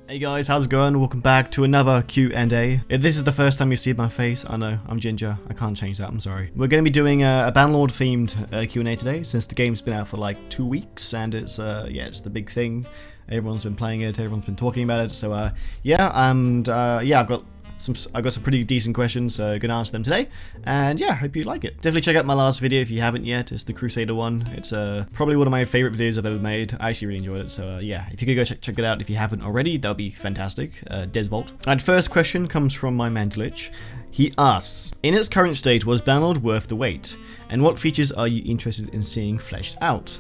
Hey guys, how's it going? Welcome back to another Q&A. If this is the first time you see my face, I know, I'm Ginger. I can't change that, I'm sorry. We're going to be doing a Bannerlord themed Q&A today, since the game's been out for like 2 weeks, and it's it's the big thing. Everyone's been playing it, everyone's been talking about it, so I've got some pretty decent questions, so gonna answer them today, and yeah, hope you like it. Definitely check out my last video if you haven't yet. It's the Crusader one. It's probably one of my favorite videos I've ever made. I actually really enjoyed it, so yeah, if you could go check it out if you haven't already, that'll be fantastic. Desvault. And first question comes from my Mantelich. He asks, in its current state, was Bannerlord worth the wait? And what features are you interested in seeing fleshed out?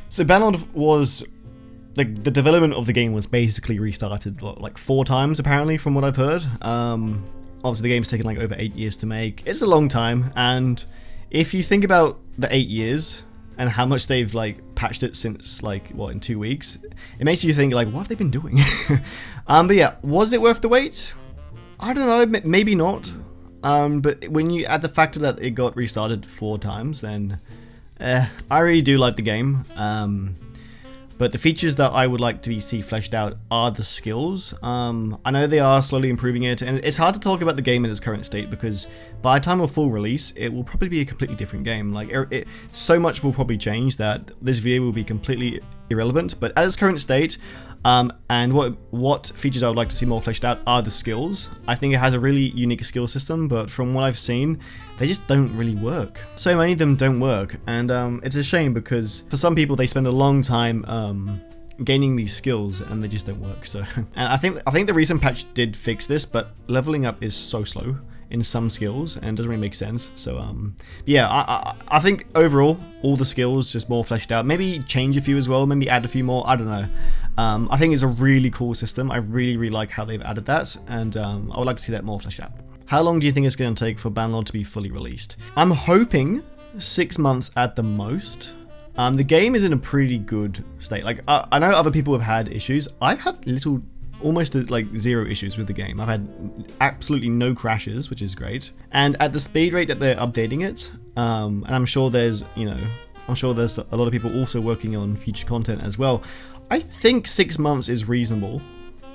So Bannerlord was... the development of the game was basically restarted like 4 times apparently, from what I've heard. Obviously the game's taken like over 8 years to make. It's a long time, and if you think about the 8 years and how much they've like patched it since like what, in 2 weeks, it makes you think like, what have they been doing? But yeah, was it worth the wait? I don't know, maybe not. But when you add the factor that it got restarted 4 times, then I really do like the game. But the features that I would like to see fleshed out are the skills. I know they are slowly improving it, and it's hard to talk about the game in its current state because by the time of full release, it will probably be a completely different game. Like, so much will probably change that this video will be completely irrelevant. But at its current state, and what features I would like to see more fleshed out are the skills. I think it has a really unique skill system, but from what I've seen, they just don't really work. So many of them don't work, and it's a shame because for some people they spend a long time gaining these skills and they just don't work. So, and I think the recent patch did fix this, but leveling up is so slow in some skills and doesn't really make sense. So yeah, I think overall all the skills just more fleshed out. Maybe change a few as well, maybe add a few more, I don't know. I think it's a really cool system. I really like how they've added that, and I would like to see that more fleshed out. How long do you think it's going to take for Bannerlord to be fully released? I'm hoping 6 months at the most. The game is in a pretty good state. Like, I know other people have had issues. I've had almost like 0 issues with the game. I've had absolutely no crashes, which is great. And at the speed rate that they're updating it, and I'm sure there's a lot of people also working on future content as well. I think 6 months is reasonable.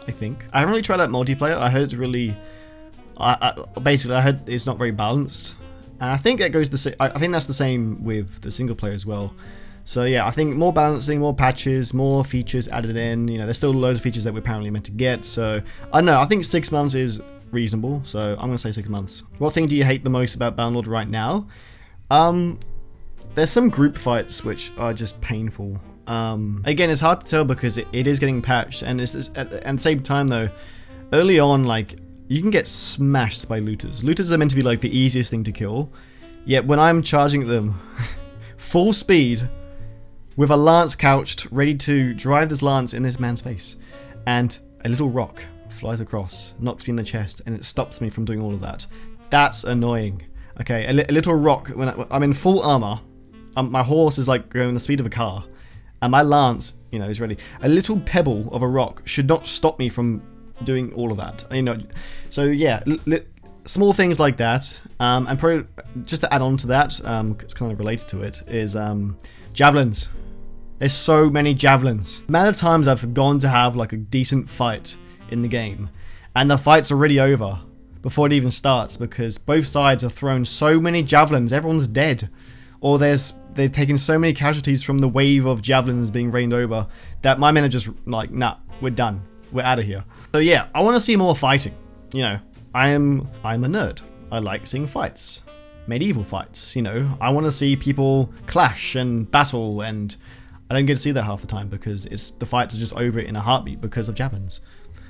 I haven't really tried out multiplayer. I heard it's really... basically, I heard it's not very balanced, and I think that goes I think that's the same with the single player as well. So yeah, I think more balancing, more patches, more features added in. You know, there's still loads of features that we're apparently meant to get. So I don't know. I think 6 months is reasonable. So I'm gonna say 6 months. What thing do you hate the most about Bannerlord right now? There's some group fights which are just painful. Again, it's hard to tell because it is getting patched, and at the same time though, early on, like, you can get smashed by looters. Looters are meant to be like the easiest thing to kill, yet when I'm charging them full speed with a lance couched, ready to drive this lance in this man's face, and a little rock flies across, knocks me in the chest, and it stops me from doing all of that. That's annoying. Okay, a little rock, when I'm in full armor, my horse is like going the speed of a car, and my lance, you know, is ready. A little pebble of a rock should not stop me from doing all of that, you know. So yeah, small things like that, and probably just to add on to that, it's kind of related to it, is javelins. There's so many javelins. The amount of times I've gone to have like a decent fight in the game, and the fight's already over before it even starts because both sides have thrown so many javelins, everyone's dead, or they've taken so many casualties from the wave of javelins being rained over that my men are just like, nah, we're done. We're out of here. So yeah, I want to see more fighting. You know, I'm a nerd. I like seeing fights, medieval fights. You know, I want to see people clash and battle, and I don't get to see that half the time because the fights are just over in a heartbeat because of javelins.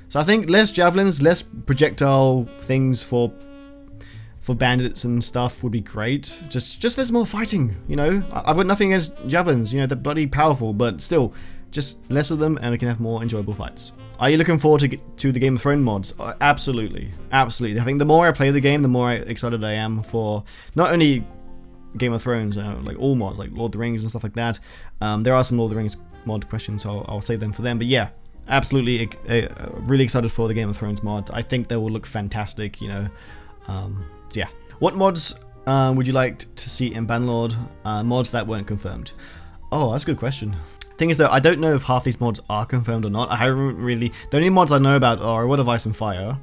So I think less javelins, less projectile things for bandits and stuff would be great. Just there's more fighting. You know, I've got nothing against javelins. You know, they're bloody powerful, but still, just less of them, and we can have more enjoyable fights. Are you looking forward to the Game of Thrones mods? Absolutely. I think the more I play the game, the more excited I am for not only Game of Thrones, like all mods, like Lord of the Rings and stuff like that. There are some Lord of the Rings mod questions, so I'll save them for them. But yeah, absolutely, really excited for the Game of Thrones mod. I think they will look fantastic, you know. So yeah. What mods would you like to see in Bannerlord? Mods that weren't confirmed. Oh, that's a good question. Thing is though, I don't know if half these mods are confirmed or not. I haven't really. The only mods I know about are World of Ice and Fire,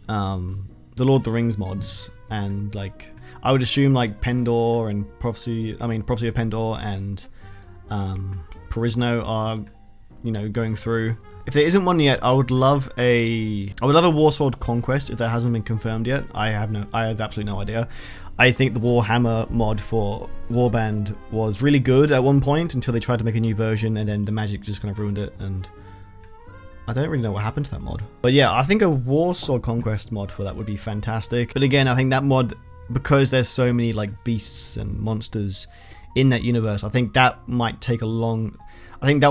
the Lord of the Rings mods, and like I would assume like Pendor and Prophecy of Pendor and Perisno are, you know, going through. If there isn't one yet, I would love a Warsword Conquest if that hasn't been confirmed yet. I have absolutely no idea. I think the Warhammer mod for Warband was really good at one point until they tried to make a new version, and then the magic just kind of ruined it, and I don't really know what happened to that mod. But yeah, I think a Warsword Conquest mod for that would be fantastic. But again, I think that mod, because there's so many like beasts and monsters in that universe, I think that will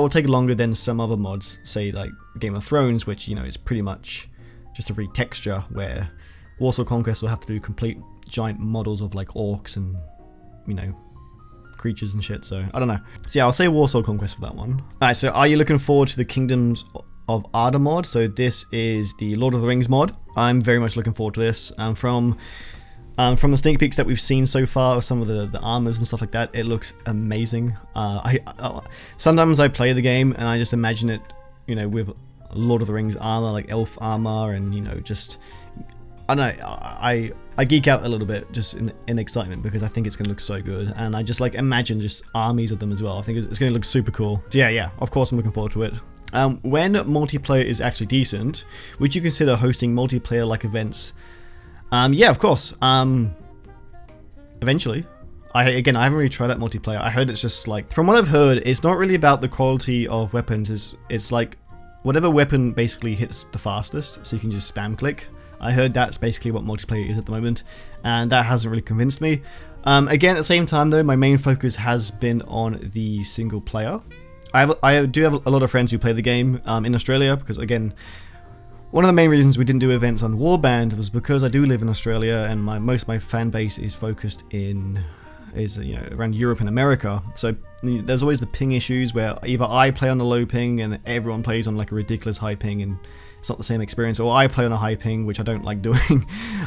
take longer than some other mods, say like Game of Thrones, which, you know, is pretty much just a retexture, where Warsword Conquest will have to do complete giant models of like orcs and, you know, creatures and shit. So I don't know. So yeah, I'll say Warsword Conquest for that one. Alright, so are you looking forward to the Kingdoms of Arda mod? So this is the Lord of the Rings mod. I'm very much looking forward to this. From the sneak peeks that we've seen so far, some of the armors and stuff like that, it looks amazing. Sometimes I play the game and I just imagine it, you know, with Lord of the Rings armor, like elf armor, and, you know, just, I don't know, I geek out a little bit just in excitement, because I think it's going to look so good, and I just like imagine just armies of them as well. I think it's going to look super cool. So yeah, of course I'm looking forward to it. When multiplayer is actually decent, would you consider hosting multiplayer-like events? Yeah, of course. Eventually. I haven't really tried out multiplayer. I heard it's just like, from what I've heard, it's not really about the quality of weapons. It's like whatever weapon basically hits the fastest, so you can just spam click. I heard that's basically what multiplayer is at the moment, and that hasn't really convinced me. Again, at the same time though, my main focus has been on the single player. I do have a lot of friends who play the game in Australia, because again, one of the main reasons we didn't do events on Warband was because I do live in Australia, and most of my fan base is focused around Europe and America. So there's always the ping issues where either I play on a low ping and everyone plays on like a ridiculous high ping, and it's not the same experience, or I play on a high ping, which I don't like doing.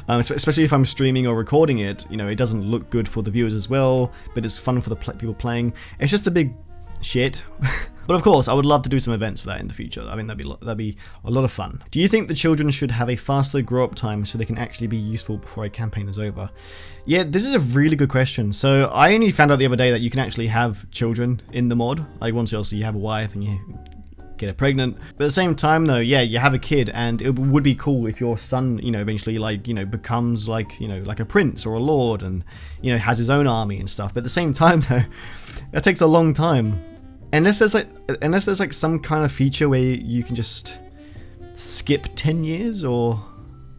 Especially if I'm streaming or recording it, you know, it doesn't look good for the viewers as well, but it's fun for the people playing. It's just a big shit. But of course, I would love to do some events for that in the future. I mean, that'd be a lot of fun. Do you think the children should have a faster grow-up time so they can actually be useful before a campaign is over? Yeah, this is a really good question. So I only found out the other day that you can actually have children in the mod. Like, once you have a wife and you get her pregnant. But at the same time though, yeah, you have a kid, and it would be cool if your son, you know, eventually like, you know, becomes like, you know, like a prince or a lord, and, you know, has his own army and stuff. But at the same time though, that takes a long time. Unless there's like some kind of feature where you can just skip 10 years or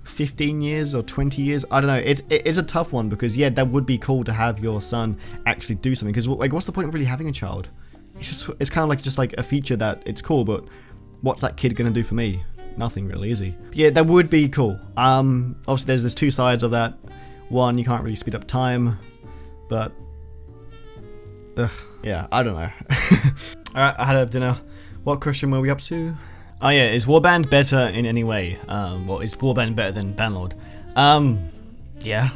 15 years or 20 years. I don't know. It's a tough one, because yeah, that would be cool to have your son actually do something. Because like, what's the point of really having a child? It's kind of like just like a feature that it's cool, but what's that kid gonna do for me? Nothing really, is he? Yeah, that would be cool. Obviously there's two sides of that. One, you can't really speed up time, but yeah, I don't know. Alright, I had a dinner. What question were we up to? Oh yeah, is Warband better in any way? Well, is Warband better than Bannerlord? Yeah.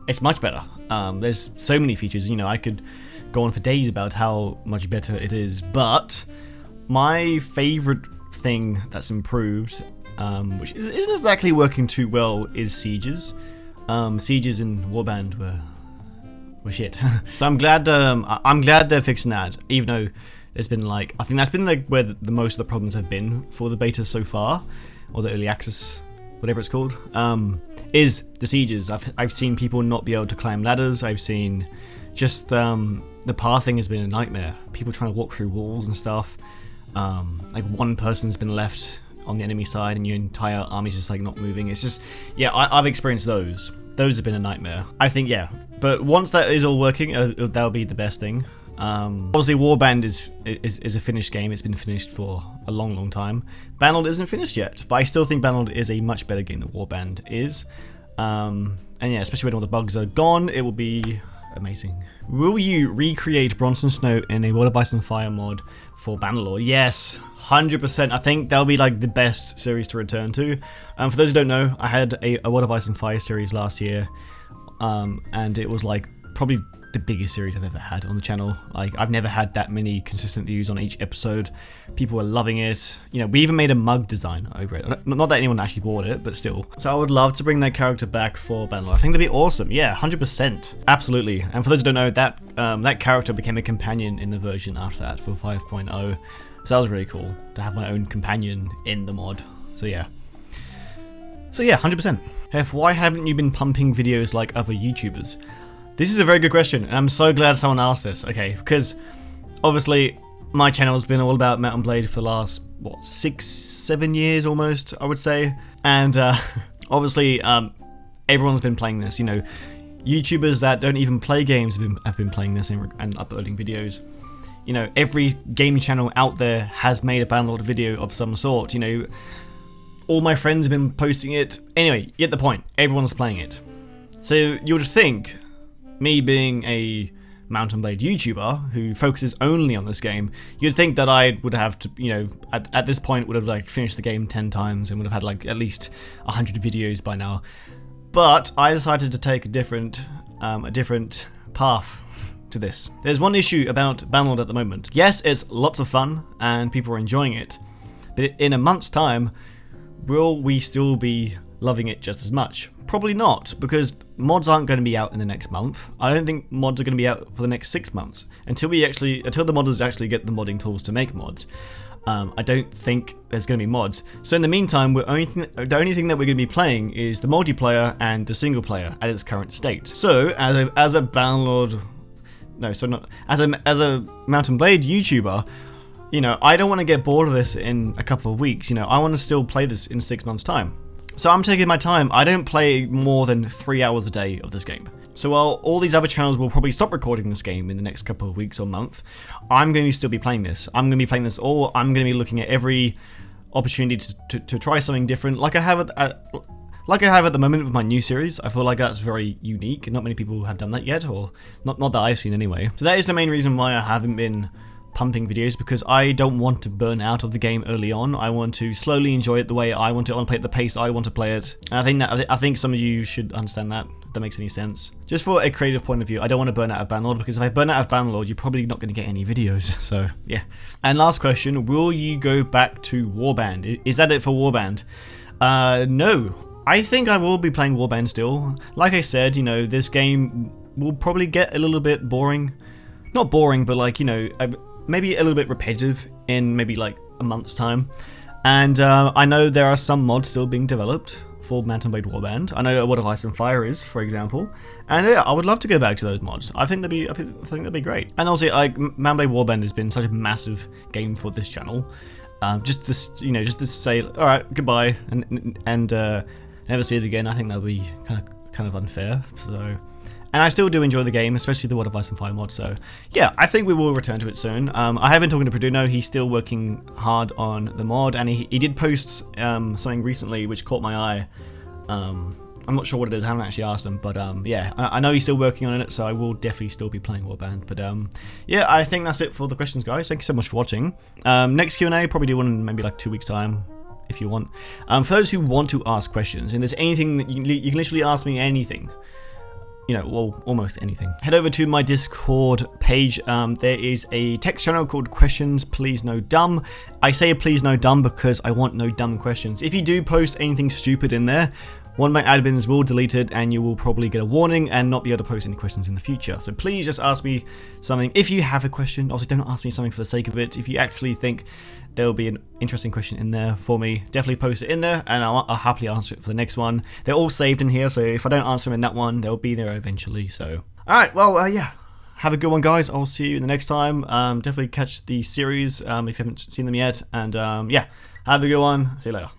It's much better. There's so many features, you know, I could go on for days about how much better it is, but my favorite thing that's improved, which isn't exactly working too well, is sieges. Sieges in Warband were shit. So I'm glad they're fixing that, even though there's been like, I think that's been like where the most of the problems have been for the beta so far, or the early access, whatever it's called, is the sieges. I've seen people not be able to climb ladders. I've seen just the pathing has been a nightmare. People trying to walk through walls and stuff. Like one person's been left on the enemy side and your entire army's just like not moving. It's just, yeah, I've experienced those. Those have been a nightmare. I think, yeah. But once that is all working, that'll be the best thing. Obviously, Warband is a finished game. It's been finished for a long time. Bannerlord isn't finished yet, but I still think Bannerlord is a much better game than Warband is. And yeah, especially when all the bugs are gone, it will be amazing. Will you recreate Bronze & Snow in a World of Ice and Fire mod for Bannerlord? Yes, 100%. I think that'll be like the best series to return to. For those who don't know, I had a World of Ice and Fire series last year, and it was like probably the biggest series I've ever had on the channel. Like, I've never had that many consistent views on each episode. People were loving it. You know, we even made a mug design over it. Not that anyone actually bought it, but still. So I would love to bring that character back for Bannerlord. I think that'd be awesome. Yeah, 100%. Absolutely. And for those who don't know, that character became a companion in the version after that for 5.0. So that was really cool to have my own companion in the mod. So yeah. 100%. Heph, why haven't you been pumping videos like other YouTubers? This is a very good question, and I'm so glad someone asked this. Okay, because obviously my channel's been all about Mount & Blade for the last, what, 6-7 years almost, I would say. And obviously everyone's been playing this. You know, YouTubers that don't even play games have been playing this and uploading videos. You know, every game channel out there has made a Bannerlord video of some sort. You know, all my friends have been posting it. Anyway, you get the point. Everyone's playing it. So you would think, me being a Mount & Blade YouTuber who focuses only on this game, you'd think that I would have to, you know, at this point would have like finished the game 10 times and would have had like at least 100 videos by now. But I decided to take a different path to this. There's one issue about Bannerlord at the moment. Yes, it's lots of fun and people are enjoying it, but in a month's time, will we still be loving it just as much? Probably not, because mods aren't going to be out in the next month. I don't think mods are going to be out for the next 6 months until the modders actually get the modding tools to make mods. I don't think there's going to be mods. So in the meantime, the only thing that we're going to be playing is the multiplayer and the single player at its current state. So as a Bannerlord, no, so not as a Mount & Blade YouTuber, you know, I don't want to get bored of this in a couple of weeks. You know, I want to still play this in 6 months' time. So I'm taking my time. I don't play more than 3 hours a day of this game. So while all these other channels will probably stop recording this game in the next couple of weeks or month, I'm going to still be playing this. I'm going to be playing this, or I'm going to be looking at every opportunity to try something different, like I have at the moment with my new series. I feel like that's very unique, and not many people have done that yet, or not that I've seen anyway. So that is the main reason why I haven't been pumping videos, because I don't want to burn out of the game early on. I want to slowly enjoy it the way I want to. I want to play it at the pace I want to play it. And I think some of you should understand that, if that makes any sense. Just for a creative point of view, I don't want to burn out of Bannerlord, because if I burn out of Bannerlord, you're probably not going to get any videos. So yeah. And last question, will you go back to Warband? Is that it for Warband? No. I think I will be playing Warband still. Like I said, you know, this game will probably get a little bit boring. Not boring, but like, you know, maybe a little bit repetitive in maybe like a month's time. And I know there are some mods still being developed for Mount & Blade Warband. I know World of Ice and Fire is, for example. And yeah, I would love to go back to those mods. I think that'd be great. And also, like, Mount & Blade Warband has been such a massive game for this channel. Just to say, all right, goodbye, and never see it again. I think that would be kind of unfair. So. And I still do enjoy the game, especially the World of Ice and Fire mod, so yeah, I think we will return to it soon. I have been talking to Bruno. He's still working hard on the mod, and he did post something recently which caught my eye. I'm not sure what it is, I haven't actually asked him, but yeah, I know he's still working on it, so I will definitely still be playing Warband. But yeah, I think that's it for the questions, guys. Thank you so much for watching. Next Q&A, probably do one in maybe like 2 weeks' time, if you want. For those who want to ask questions, and there's anything that you can literally ask me anything. You know, well, almost anything. Head over to my Discord page. There is a text channel called Questions Please No Dumb. I say please no dumb because I want no dumb questions. If you do post anything stupid in there, one of my admins will delete it and you will probably get a warning and not be able to post any questions in the future. So please just ask me something. If you have a question, obviously don't ask me something for the sake of it. If you actually think there will be an interesting question in there for me, definitely post it in there and I'll happily answer it for the next one. They're all saved in here, so if I don't answer them in that one, they'll be there eventually. So, alright, well, yeah. Have a good one, guys. I'll see you the next time. Definitely catch the series if you haven't seen them yet. And yeah, have a good one. See you later.